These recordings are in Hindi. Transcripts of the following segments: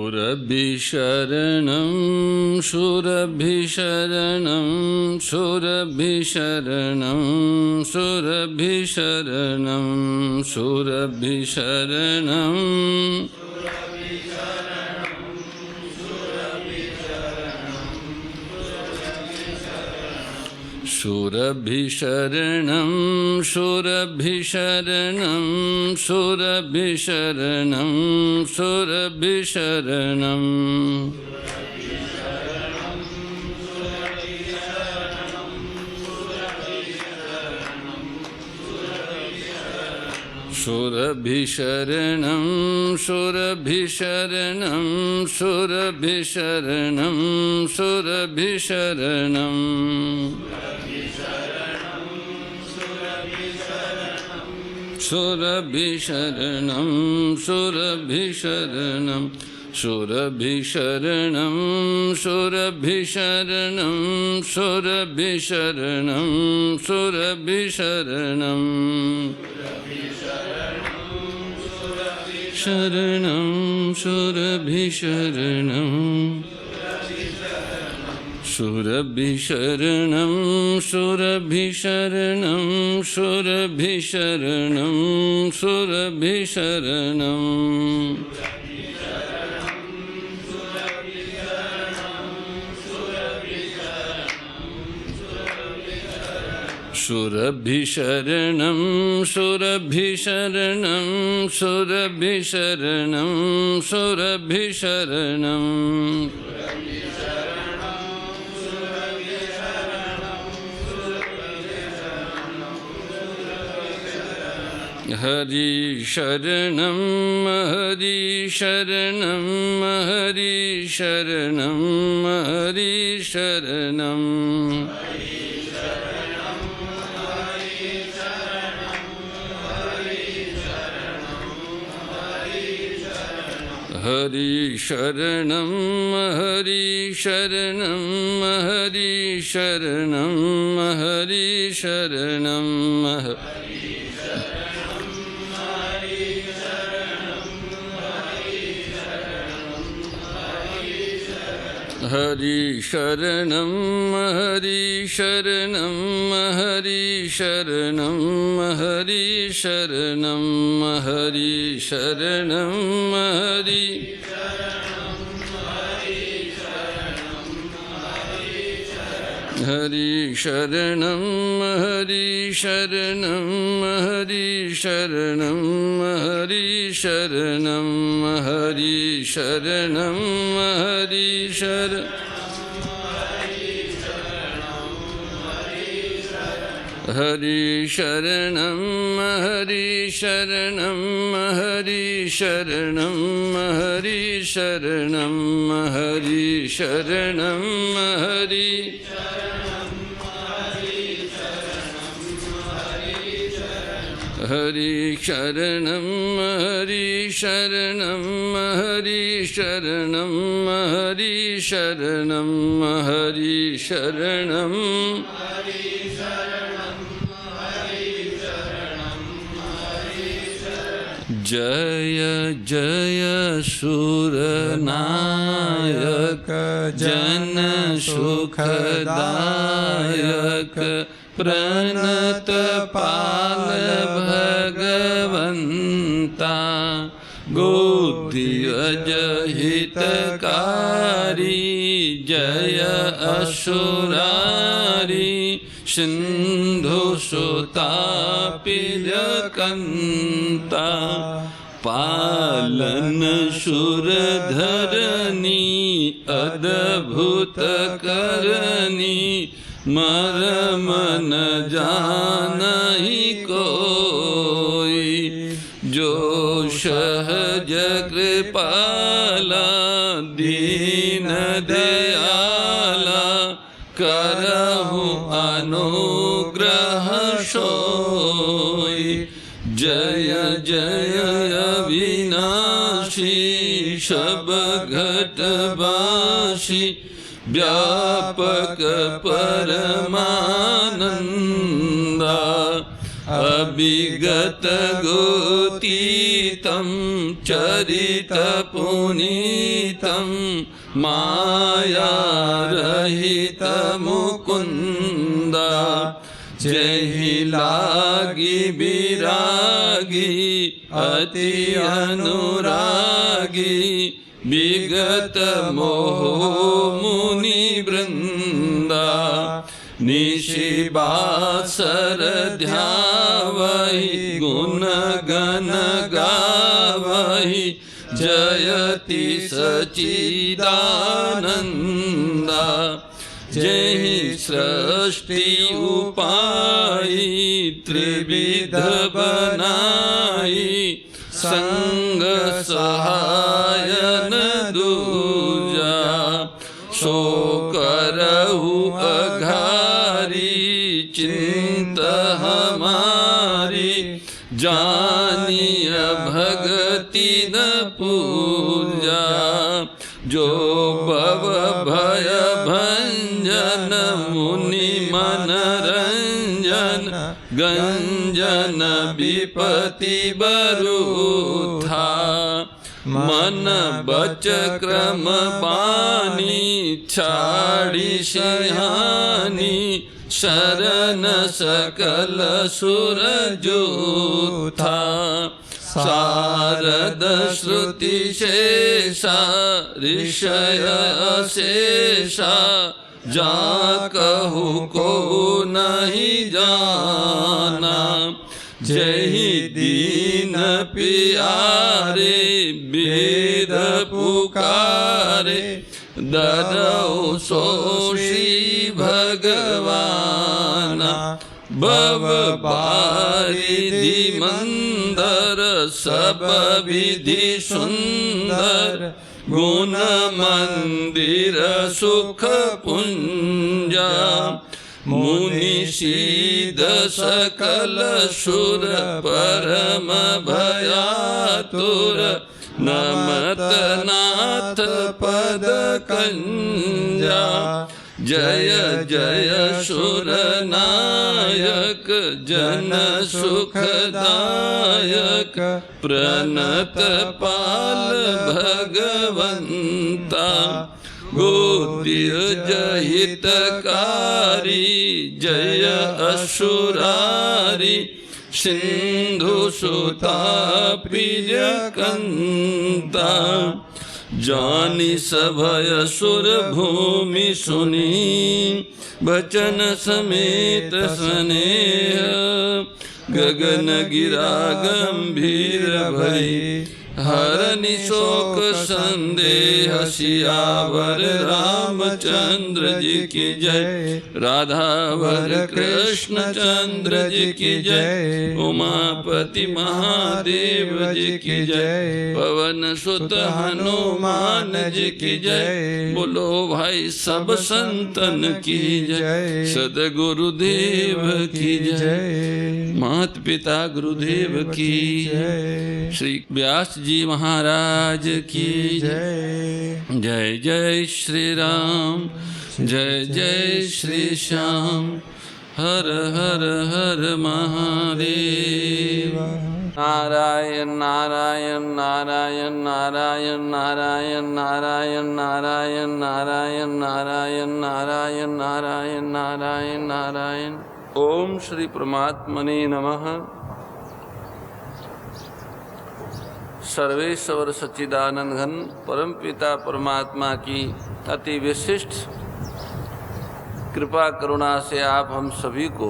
शूरभिशरणं शूरभिशरणं शूरभिशरणं शूरभिशरणं शूरभिशरणं शूरभिशरणं शूरभिशरणं शूरभिशरणं शूरभिशरणं शूरभिशरणं शूरभिशरणं शूरभिशरणं शूरभिशरणं शूरभिशरणं शूरभिशरणं शूरभिशरणं शूरभिशरणं शूरभिशरणं शूरभिशरणं शरणं शूरभिशरणं शूरभिशरणं शूरभिशरणं शूरभिशरणं शूरभिशरणं शूरभिशरणं शूरभिशरणं शूरभिशरणं शूरभिशरणं हरि शरणं हरि शरणं हरि शरणं हरि शरणं हरि शरणं हरि शरणं हरि शरणं हरि शरणं हरि शरणं हरि शरणं हरि शरणं हरि शरणं हरि शरणं हरि हरि शरणं हरि शरणं हरि शरणं हरि शरणं हरि शरणं हरि शरणं हरि शरणं हरि शरणं हरि शरणं हरि शरणं हरि शरणं हरि हरि शरणं हरि शरणं हरि शरणं हरि शरणं हरि शरणं जय जय सुरनायक जन सुखदायक प्रणत पाल भगवंता गोदियज हितकारी जय असुरारी सिंधु सुतापिजकंता पालन सुरधरनी अद्भुत करनी मरम न जानहि कोई जो सहज कृपाला दीन दयाला करहु अनुग्रह सोई जय जय अविनाशी सब घटवासी व्यापक परमानंदा अभिगत गोतीतं चरित पुनीतं माया रहित मुकुंद जेहि लागी विरागी अति अनुरागी विगत मोह मुनि वृंदा निशिबासर ध्यावहि गुण गण गावहि जयति सच्चिदानंदा जेहि सृष्टि उपाई त्रिविध बनाई संग सहायन दूजा सो करहु अघारी चिंत हमारी जानिय भगति न पूजा जो भव भय भंजन मुनि मनरंजन गंजन विपति बरूथा मन बच क्रम बानी छाड़ी सिहानी शरण सकल सुर जूथा शारद श्रुति शेषा ऋषय शेषा जा कहु को नहीं जाना जहि दीन पियारे वेद पुकारे दरौ सो श्री भगवाना भव बारिधि मंदर सब विधि सुंदर गुण मंदिर सुख पुंजा मुनि सीध सकल सुर परम भयातुर नमत नाथ पद कंजा जय जय सुर नायक जन सुखदायक प्रणत पाल भगवंता गोतीर्ज हितकारी जय असुरारी सिंधु सुता प्रिय कंता जानी सभय सुर भूमि सुनी बचन समेत स्नेह गगन गिरा गंभीर भई हरनि शोक संदेह सियावर रामचंद्र जी की जय राधावर कृष्ण चंद्र जी की जय उमापति महादेव जी की जय पवन सुत हनुमान जी की जय बोलो भाई सब संतन की जय सदगुरुदेव की जय मात पिता गुरुदेव की जय श्री व्यास जी महाराज की जय जय जय श्री राम जय जय श्री श्याम हर हर हर महादेव नारायण नारायण नारायण नारायण नारायण नारायण नारायण नारायण नारायण नारायण नारायण नारायण नारायण ओम श्री परमात्मने नमः। सर्वेश्वर सच्चिदानंद घन परम पिता परमात्मा की अति विशिष्ट कृपा करुणा से आप हम सभी को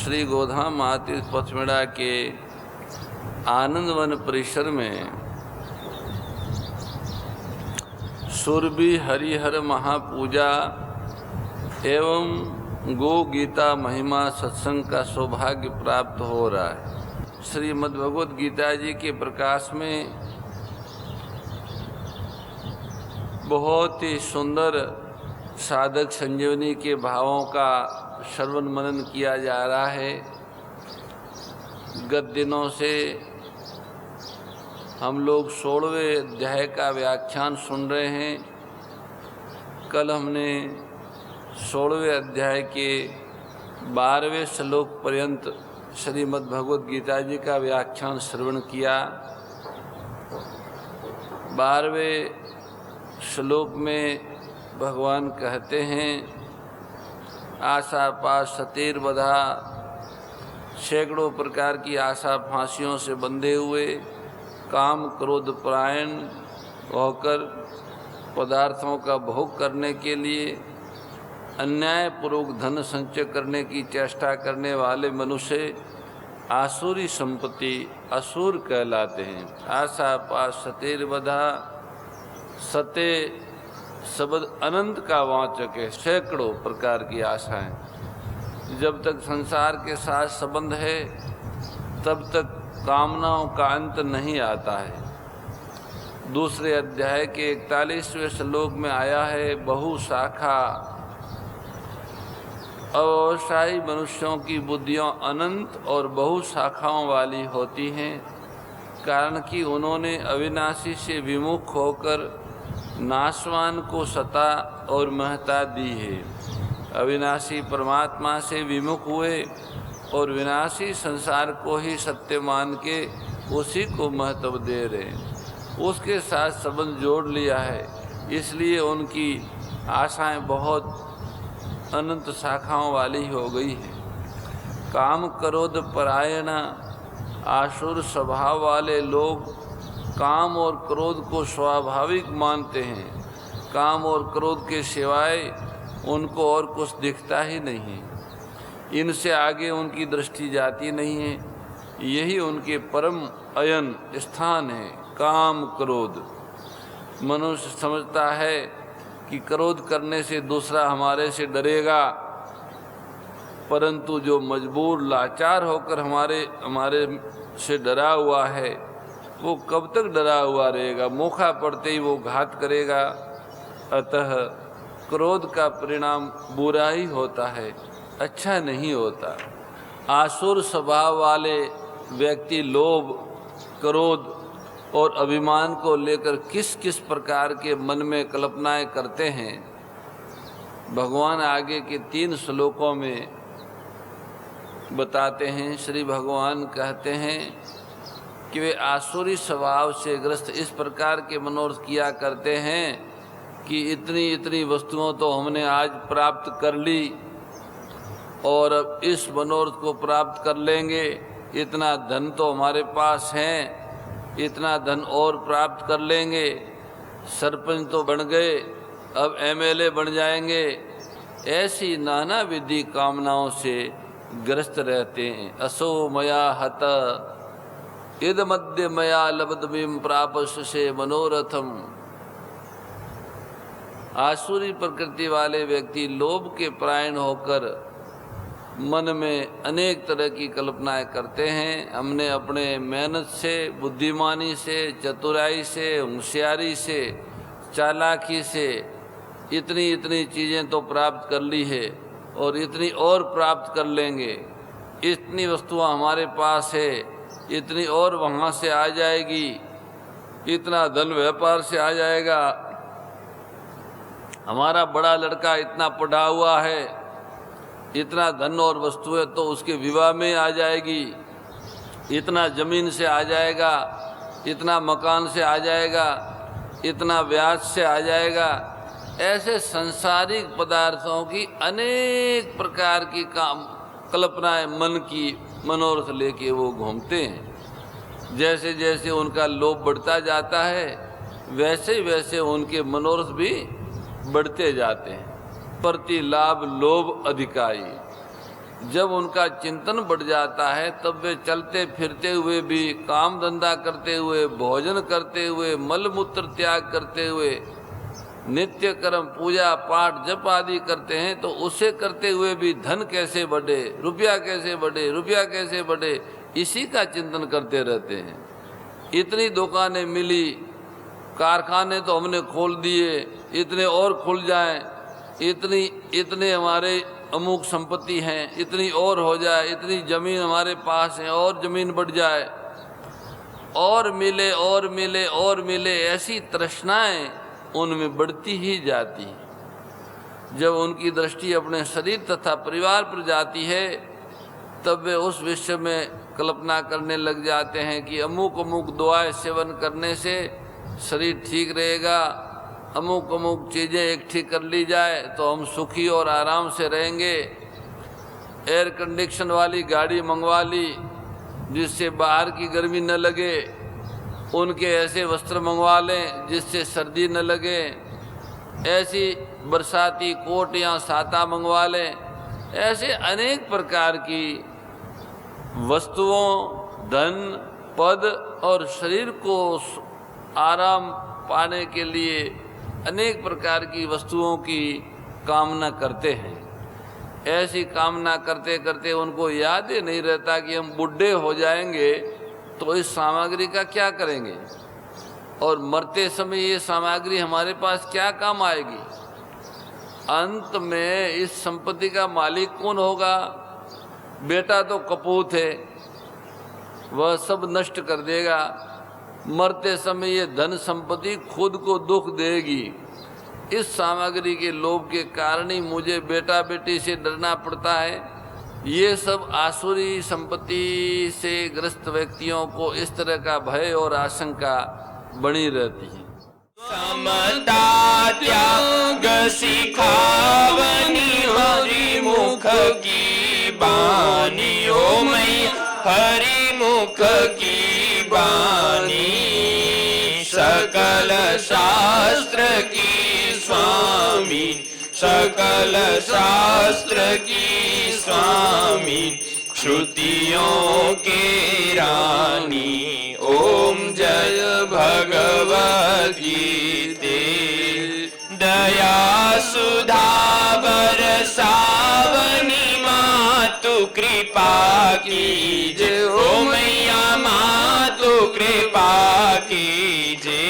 श्री गोधाम महातीर्थ पचमेड़ा के आनंदवन परिसर में सुरभि हरिहर महापूजा एवं गो गीता महिमा सत्संग का सौभाग्य प्राप्त हो रहा है। श्रीमद् भगवत गीता जी के प्रकाश में बहुत ही सुंदर साधक संजीवनी के भावों का श्रवण मनन किया जा रहा है। गत दिनों से हम लोग 16वें अध्याय का व्याख्यान सुन रहे हैं। कल हमने 16वें अध्याय के 12वें श्लोक पर्यंत श्रीमद् भगवद गीता जी का व्याख्यान श्रवण किया। 12वें श्लोक में भगवान कहते हैं, आशा पाश सतीर्बधा, सैकड़ों प्रकार की आशा फांसियों से बंधे हुए, काम क्रोध परायण होकर पदार्थों का भोग करने के लिए अन्यायपूर्वक धन संचय करने की चेष्टा करने वाले मनुष्य आसुरी संपत्ति असुर कहलाते हैं। आशा पाश सतीर्बधा, सते शब्द अनंत का वाचक है, सैकड़ों प्रकार की आशाएं। जब तक संसार के साथ संबंध है तब तक कामनाओं का अंत नहीं आता है। दूसरे अध्याय के 41वें श्लोक में आया है, बहु शाखा। अव्यवसायी मनुष्यों की बुद्धियां अनंत और बहु शाखाओं वाली होती हैं, कारण कि उन्होंने अविनाशी से विमुख होकर नाशवान को सत्ता और महत्ता दी है। अविनाशी परमात्मा से विमुख हुए और विनाशी संसार को ही सत्य मान के उसी को महत्व दे रहे, उसके साथ संबंध जोड़ लिया है। इसलिए उनकी आशाएं बहुत अनंत शाखाओं वाली हो गई है। काम क्रोध परायण, आसुर स्वभाव वाले लोग काम और क्रोध को स्वाभाविक मानते हैं। काम और क्रोध के सिवाय उनको और कुछ दिखता ही नहीं, इनसे आगे उनकी दृष्टि जाती नहीं है। यही उनके परम अयन स्थान है, काम क्रोध। मनुष्य समझता है कि क्रोध करने से दूसरा हमारे से डरेगा, परंतु जो मजबूर लाचार होकर हमारे से डरा हुआ है वो कब तक डरा हुआ रहेगा, मौका पड़ते ही वो घात करेगा। अतः क्रोध का परिणाम बुरा ही होता है, अच्छा नहीं होता। आसुर स्वभाव वाले व्यक्ति लोभ, क्रोध और अभिमान को लेकर किस किस प्रकार के मन में कल्पनाएं करते हैं, भगवान आगे के 3 श्लोकों में बताते हैं। श्री भगवान कहते हैं कि वे आसुरी स्वभाव से ग्रस्त इस प्रकार के मनोरथ किया करते हैं कि इतनी इतनी वस्तुओं तो हमने आज प्राप्त कर ली और अब इस मनोरथ को प्राप्त कर लेंगे, इतना धन तो हमारे पास है, इतना धन और प्राप्त कर लेंगे, सरपंच तो बन गए, अब एमएलए बन जाएंगे। ऐसी नाना विधि कामनाओं से ग्रस्त रहते हैं। असो मया हत इद मध्य मया लब्धमिम प्रापस्य से मनोरथम। आसुरी प्रकृति वाले व्यक्ति लोभ के परायण होकर मन में अनेक तरह की कल्पनाएं करते हैं। हमने अपने मेहनत से, बुद्धिमानी से, चतुराई से, होशियारी से, चालाकी से इतनी इतनी चीज़ें तो प्राप्त कर ली है और इतनी और प्राप्त कर लेंगे, इतनी वस्तुएं हमारे पास है, इतनी और वहाँ से आ जाएगी, इतना धन व्यापार से आ जाएगा, हमारा बड़ा लड़का इतना पढ़ा हुआ है, इतना धन और वस्तुएं तो उसके विवाह में आ जाएगी, इतना ज़मीन से आ जाएगा, इतना मकान से आ जाएगा, इतना ब्याज से आ जाएगा। ऐसे संसारिक पदार्थों की अनेक प्रकार की कल्पनाएं मन की मनोरथ लेके वो घूमते हैं। जैसे जैसे उनका लोभ बढ़ता जाता है वैसे वैसे उनके मनोरथ भी बढ़ते जाते हैं। प्रति लाभ लोभ अधिकाई। जब उनका चिंतन बढ़ जाता है तब वे चलते फिरते हुए भी, काम धंधा करते हुए, भोजन करते हुए, मल मूत्र त्याग करते हुए, नित्य कर्म पूजा पाठ जप आदि करते हैं, तो उसे करते हुए भी धन कैसे बढ़े, रुपया कैसे बढ़े, रुपया कैसे बढ़े, इसी का चिंतन करते रहते हैं। इतनी दुकानें मिली, कारखाने तो हमने खोल दिए, इतने और खुल जाएं, इतने हमारे अमुक संपत्ति हैं, इतनी और हो जाए, इतनी ज़मीन हमारे पास है और ज़मीन बढ़ जाए, और मिले और मिले और मिले, ऐसी तृष्णाएं उनमें बढ़ती ही जाती है। जब उनकी दृष्टि अपने शरीर तथा परिवार पर जाती है तब वे उस विषय में कल्पना करने लग जाते हैं कि अमुक अमुक दवाएं सेवन करने से शरीर ठीक रहेगा, अमुक अमुक चीज़ें इकट्ठी कर ली जाए तो हम सुखी और आराम से रहेंगे। एयर कंडीशन वाली गाड़ी मंगवा ली जिससे बाहर की गर्मी न लगे, उनके ऐसे वस्त्र मंगवा लें जिससे सर्दी न लगे, ऐसी बरसाती कोट या साता मंगवा लें। ऐसे अनेक प्रकार की वस्तुओं, धन, पद और शरीर को आराम पाने के लिए अनेक प्रकार की वस्तुओं की कामना करते हैं। ऐसी कामना करते करते उनको याद ही नहीं रहता कि हम बुढ़े हो जाएंगे तो इस सामग्री का क्या करेंगे और मरते समय ये सामग्री हमारे पास क्या काम आएगी। अंत में इस संपत्ति का मालिक कौन होगा? बेटा तो कपूत है, वह सब नष्ट कर देगा। मरते समय ये धन संपत्ति खुद को दुख देगी। इस सामग्री के लोभ के कारण ही मुझे बेटा बेटी से डरना पड़ता है। ये सब आसुरी संपत्ति से ग्रस्त व्यक्तियों को इस तरह का भय और आशंका बनी रहती है। समता त्याग सिखावनी हरि मुख की बानी, ओ मैया हरि मुख की बानी। सकल शास्त्र की स्वामी, सकल शास्त्र की स्वामी, श्रुतियों के रानी। ओम जय भगवद गीते। दया सुधा बरसावनी मातु कृपा कीजे, ओ मैया मातु कृपा कीजे।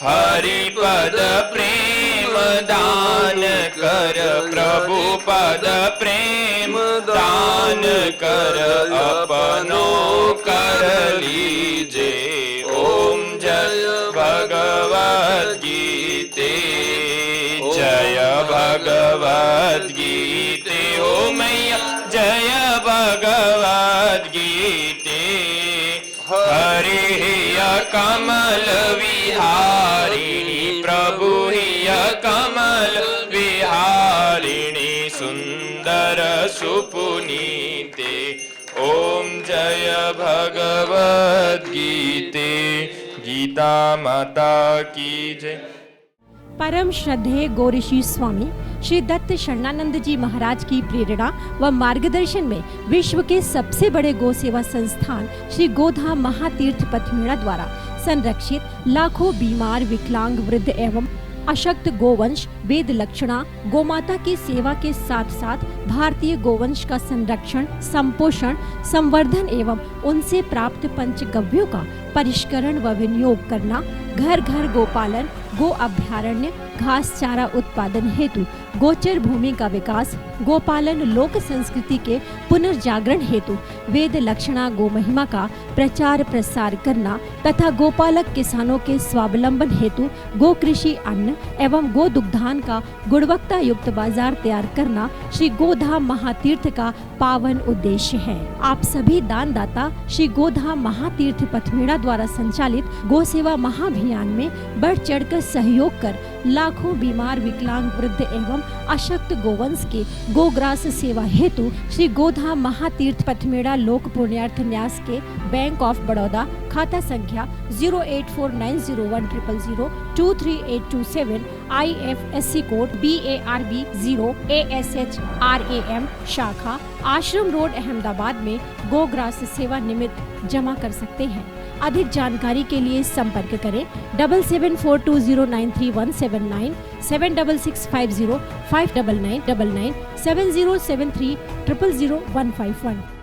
हरि पद प्रेम दान कर, प्रभु पद प्रेम दान कर, अपनों कर लीजे। ओम जय भगवद गीते, जय भगवद गीते। ओ मैया जय भगवद गीते। हरि कमल विहारिणी, प्रभु ही कमल विहारिणी, सुंदर सुपुनीते। ओम जय भगवद गीते। गीता माता की जय। परम श्रद्धेय गौरीशी स्वामी श्री दत्त शरणानंद जी महाराज की प्रेरणा व मार्गदर्शन में विश्व के सबसे बड़े गौ सेवा संस्थान श्री गोधाम महातीर्थ पथमेड़ा द्वारा संरक्षित लाखों बीमार, विकलांग, वृद्ध एवं अशक्त गोवंश वेद लक्षणा गोमाता की सेवा के साथ साथ भारतीय गोवंश का संरक्षण, संपोषण, संवर्धन एवं उनसे प्राप्त पंचगव्यों का परिष्करण व विनियोग करना, घर घर गोपालन, गो अभ्यारण्य, घास चारा उत्पादन हेतु गोचर भूमि का विकास, गोपालन लोक संस्कृति के पुनर्जागरण हेतु वेद लक्षणा गो महिमा का प्रचार प्रसार करना तथा गोपालक किसानों के स्वावलंबन हेतु गो कृषि अन्न एवं गो दुग्धान का गुणवत्ता युक्त बाजार तैयार करना श्री गोधाम महातीर्थ का पावन उद्देश्य है। आप सभी दानदाता श्री गोधाम महातीर्थ पथमेड़ा द्वारा संचालित गो सेवा महाअभियान में बढ़ चढ़कर सहयोग कर लाखों बीमार, विकलांग, वृद्ध एवं अशक्त गोवंश के गोग्रास सेवा हेतु श्री गोधाम महातीर्थ पथमेड़ा लोक पुण्यार्थ न्यास के बैंक ऑफ बड़ौदा खाता संख्या 084901000232827 IFSC कोड BARB 0 ASHRAM शाखा आश्रम रोड अहमदाबाद में गोग्रास सेवा निमित्त जमा कर सकते हैं। अधिक जानकारी के लिए संपर्क करें 7742093179 7665059999 7073000151।